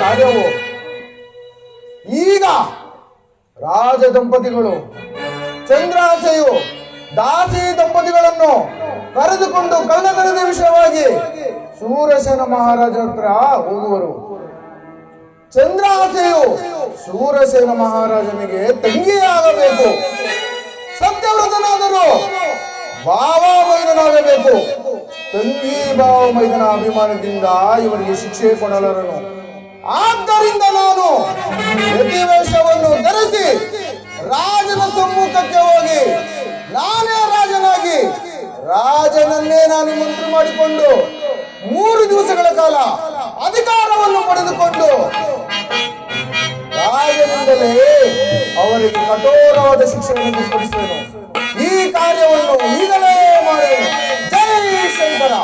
ಕಾರ್ಯವು ಈಗ ರಾಜ ದಂಪತಿಗಳು ಚಂದ್ರಾಸೆಯು ದಾಸಿ ದಂಪತಿಗಳನ್ನು ಕರೆದುಕೊಂಡು ಕಳ್ಳತನದ ವಿಷಯವಾಗಿ ಶೂರಸೇನ ಮಹಾರಾಜ ಹತ್ರ ಹೋಗುವರು. ಚಂದ್ರಾಸೆಯು ಶೂರಸೇನ ಮಹಾರಾಜನಿಗೆ ತಂಗಿಯಾಗಬೇಕು. ಸತ್ಯವ್ರತನಾದರೂ ಭಾವ ಮೈದನಾಗಬೇಕು. ತಂಗಿ ಭಾವ ಮೈದನ ಅಭಿಮಾನದಿಂದ ಇವರಿಗೆ ಶಿಕ್ಷೆ ಕೊಡಲಾರನು. ಆದ್ದರಿಂದ ನಾನು ಯತಿವೇಷವನ್ನು ಧರಿಸಿ ರಾಜನ ಸಮ್ಮುಖಕ್ಕೆ ಹೋಗಿ ನಾನೇ ರಾಜನಾಗಿ ರಾಜನನ್ನೇ ನಾನು ಮಂತ್ರಿ ಮಾಡಿಕೊಂಡು 3 ದಿವಸಗಳ ಕಾಲ ಅಧಿಕಾರವನ್ನು ಪಡೆದುಕೊಂಡು ರಾಜನಿಂದಲೇ ಅವರಿಗೆ ಕಠೋರವಾದ ಶಿಕ್ಷೆಯನ್ನು ಕೊಡಿಸುವೆನು. ಈ ಕಾರ್ಯವನ್ನು ಈಗಲೇ ಮಾಡುವೆನು. ಜೈ ಶಂಕರ.